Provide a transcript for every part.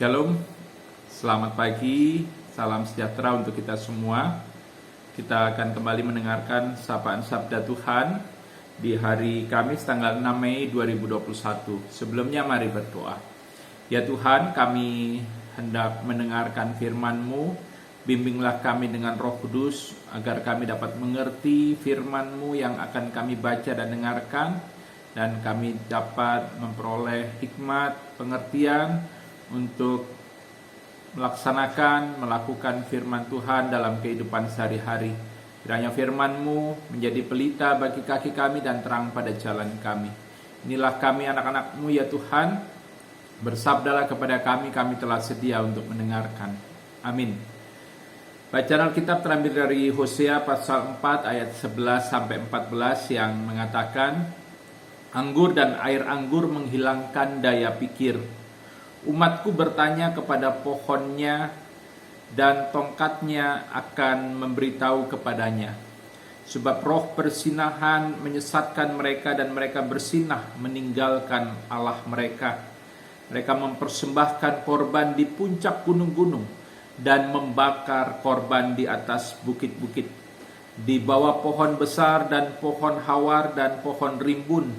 Shalom, selamat pagi, salam sejahtera untuk kita semua. Kita akan kembali mendengarkan sapaan Sabda Tuhan di hari Kamis tanggal 6 Mei 2021. Sebelumnya mari berdoa. Ya Tuhan, kami hendak mendengarkan firman-Mu. Bimbinglah kami dengan Roh Kudus agar kami dapat mengerti firman-Mu yang akan kami baca dan dengarkan, dan kami dapat memperoleh hikmat, pengertian untuk melakukan firman Tuhan dalam kehidupan sehari-hari. Kiranya firman-Mu menjadi pelita bagi kaki kami dan terang pada jalan kami. Inilah kami anak-anak-Mu ya Tuhan. Bersabdalah kepada kami telah sedia untuk mendengarkan. Amin. Bacaan Alkitab terambil dari Hosea pasal 4 ayat 11-14 yang mengatakan, anggur dan air anggur menghilangkan daya pikir. Umatku bertanya kepada pohonnya, dan tongkatnya akan memberitahu kepadanya. Sebab roh persinahan menyesatkan mereka, dan mereka bersinah meninggalkan Allah mereka. Mereka mempersembahkan korban di puncak gunung-gunung, dan membakar korban di atas bukit-bukit, di bawah pohon besar dan pohon hawar dan pohon rimbun,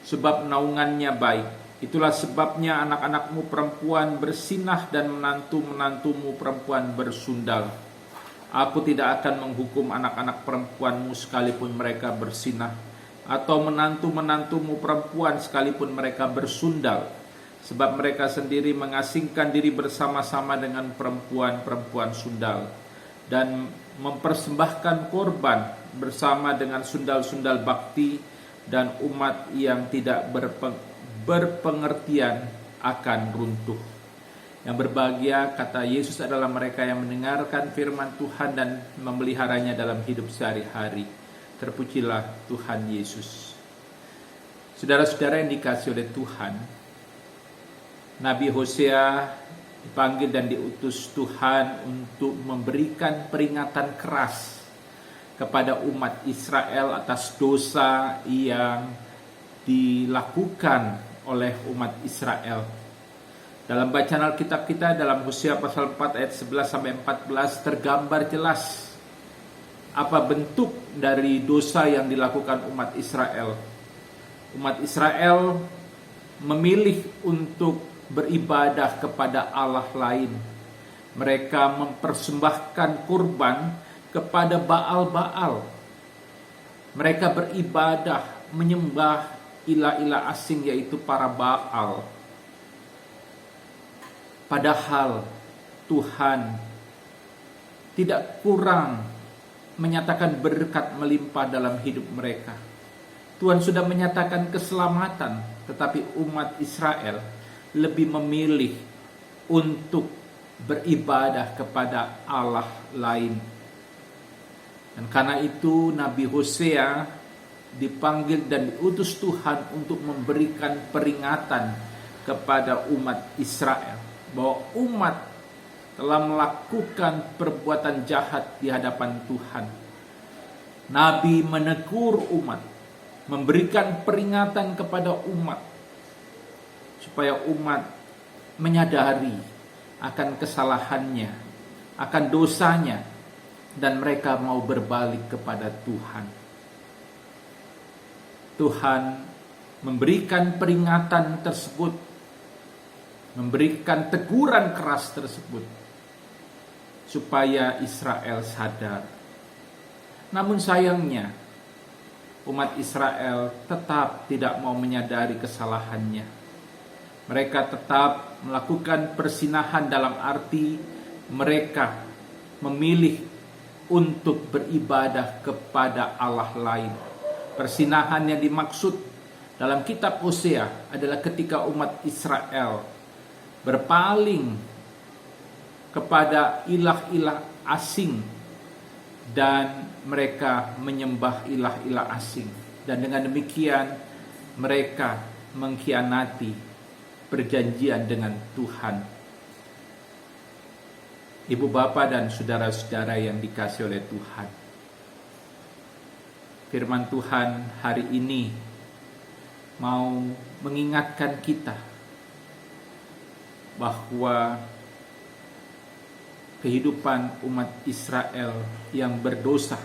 sebab naungannya baik. Itulah sebabnya anak-anak-Mu perempuan bersinah dan menantu-menantu-Mu perempuan bersundal. Aku tidak akan menghukum anak-anak perempuan-Mu sekalipun mereka bersinah, atau menantu-menantu-Mu perempuan sekalipun mereka bersundal, sebab mereka sendiri mengasingkan diri bersama-sama dengan perempuan-perempuan sundal, dan mempersembahkan korban bersama dengan sundal-sundal bakti, dan umat yang tidak berpengertian akan runtuh. Yang berbahagia, kata Yesus, adalah mereka yang mendengarkan firman Tuhan dan memeliharanya dalam hidup sehari-hari. Terpujilah Tuhan Yesus. Saudara-saudara yang dikasihi oleh Tuhan, Nabi Hosea dipanggil dan diutus Tuhan untuk memberikan peringatan keras kepada umat Israel atas dosa yang dilakukan oleh umat Israel. Dalam bacaan Alkitab kita dalam Hosea pasal 4 ayat 11-14 tergambar jelas apa bentuk dari dosa yang dilakukan umat Israel. Umat Israel memilih untuk beribadah kepada Allah lain. Mereka mempersembahkan kurban kepada Baal-Baal. Mereka beribadah menyembah ilah-ilah asing, yaitu para Baal. Padahal Tuhan tidak kurang menyatakan berkat melimpah dalam hidup mereka. Tuhan sudah menyatakan keselamatan, tetapi umat Israel lebih memilih untuk beribadah kepada Allah lain. Dan karena itu Nabi Hosea dipanggil dan diutus Tuhan untuk memberikan peringatan kepada umat Israel bahwa umat telah melakukan perbuatan jahat di hadapan Tuhan. Nabi menegur umat, memberikan peringatan kepada umat supaya umat menyadari akan kesalahannya, akan dosanya, dan mereka mau berbalik kepada Tuhan. Tuhan memberikan peringatan tersebut, memberikan teguran keras tersebut, supaya Israel sadar. Namun sayangnya, umat Israel tetap tidak mau menyadari kesalahannya. Mereka tetap melakukan persinahan dalam arti mereka memilih untuk beribadah kepada Allah lain. Persinahan yang dimaksud dalam kitab Hosea adalah ketika umat Israel berpaling kepada ilah-ilah asing dan mereka menyembah ilah-ilah asing. Dan dengan demikian mereka mengkhianati perjanjian dengan Tuhan. Ibu bapak dan saudara-saudara yang dikasihi oleh Tuhan, firman Tuhan hari ini mau mengingatkan kita bahwa kehidupan umat Israel yang berdosa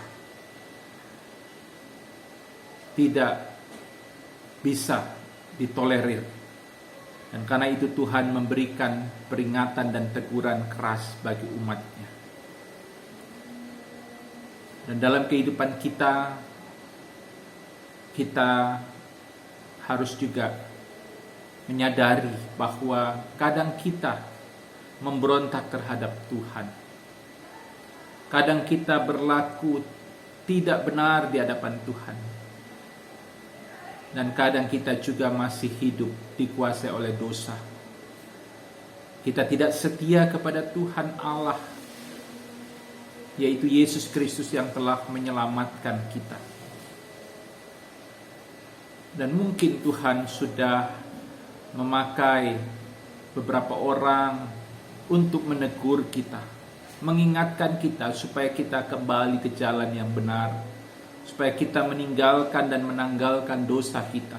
tidak bisa ditolerir. Dan karena itu Tuhan memberikan peringatan dan teguran keras bagi umatnya. Dan dalam kehidupan kita harus juga menyadari bahwa kadang kita memberontak terhadap Tuhan. Kadang kita berlaku tidak benar di hadapan Tuhan. Dan kadang kita juga masih hidup dikuasai oleh dosa. Kita tidak setia kepada Tuhan Allah, yaitu Yesus Kristus yang telah menyelamatkan kita. Dan mungkin Tuhan sudah memakai beberapa orang untuk menegur kita, mengingatkan kita supaya kita kembali ke jalan yang benar, supaya kita meninggalkan dan menanggalkan dosa kita.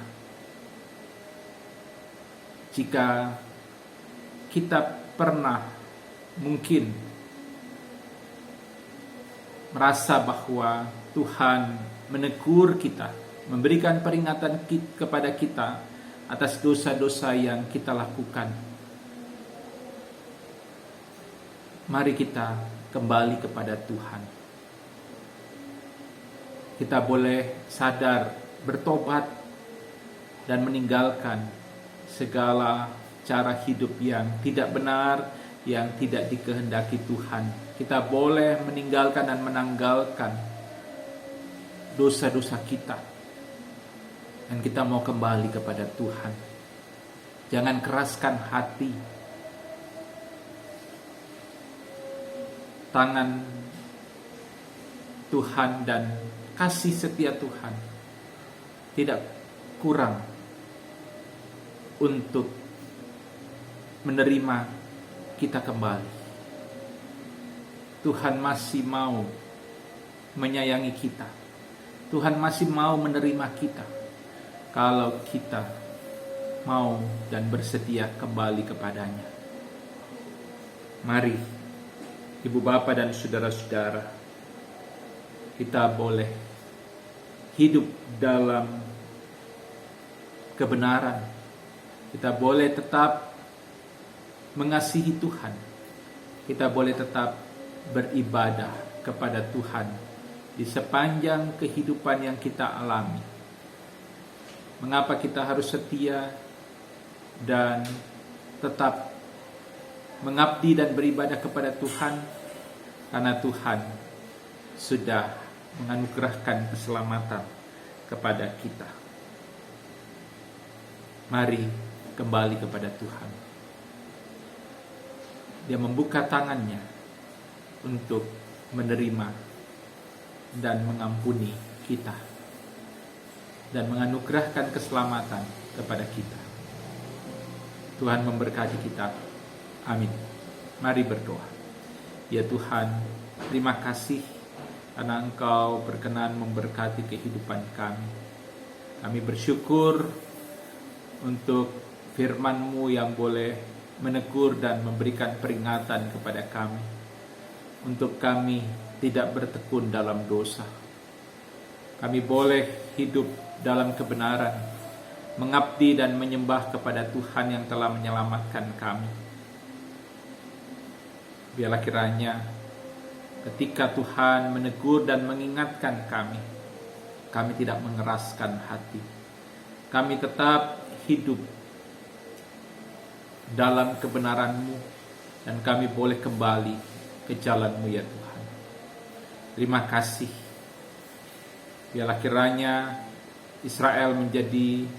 Jika kita pernah mungkin merasa bahwa Tuhan menegur kita, memberikan peringatan kepada kita atas dosa-dosa yang kita lakukan, mari kita kembali kepada Tuhan. Kita boleh sadar, bertobat, dan meninggalkan segala cara hidup yang tidak benar, yang tidak dikehendaki Tuhan. Kita boleh meninggalkan dan menanggalkan dosa-dosa kita. Dan kita mau kembali kepada Tuhan. Jangan keraskan hati. Tangan Tuhan dan kasih setia Tuhan tidak kurang untuk menerima kita kembali. Tuhan masih mau menyayangi kita. Tuhan masih mau menerima kita kalau kita mau dan bersedia kembali kepadanya. Mari, Ibu Bapa dan saudara-saudara, kita boleh hidup dalam kebenaran. Kita boleh tetap mengasihi Tuhan. Kita boleh tetap beribadah kepada Tuhan di sepanjang kehidupan yang kita alami. Mengapa kita harus setia dan tetap mengabdi dan beribadah kepada Tuhan? Karena Tuhan sudah menganugerahkan keselamatan kepada kita. Mari kembali kepada Tuhan. Dia membuka tangannya untuk menerima dan mengampuni kita dan menganugerahkan keselamatan kepada kita. Tuhan memberkati kita. Amin. Mari berdoa. Ya Tuhan, terima kasih karena Engkau berkenan memberkati kehidupan kami. Kami bersyukur untuk firman-Mu yang boleh menegur dan memberikan peringatan kepada kami, untuk kami tidak bertekun dalam dosa. Kami boleh hidup dalam kebenaran, mengabdi dan menyembah kepada Tuhan yang telah menyelamatkan kami. Biarlah kiranya ketika Tuhan menegur dan mengingatkan kami tidak mengeraskan hati. Kami tetap hidup dalam kebenaran-Mu, dan kami boleh kembali ke jalan-Mu ya Tuhan. Terima kasih. Biarlah kiranya Israel menjadi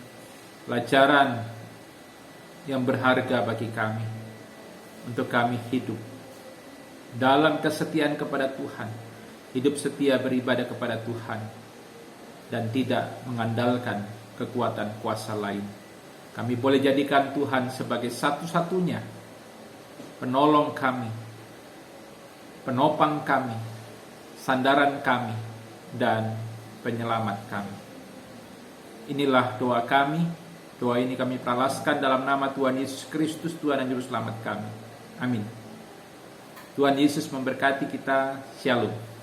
pelajaran yang berharga bagi kami, untuk kami hidup dalam kesetiaan kepada Tuhan, hidup setia beribadah kepada Tuhan, dan tidak mengandalkan kekuatan kuasa lain. Kami boleh jadikan Tuhan sebagai satu-satunya penolong kami, penopang kami, sandaran kami, dan penyelamat kami. Inilah doa kami Doa ini kami pralaskan dalam nama Tuhan Yesus Kristus, Tuhan dan Juru Selamat kami. Amin. Tuhan Yesus memberkati kita. Shalom.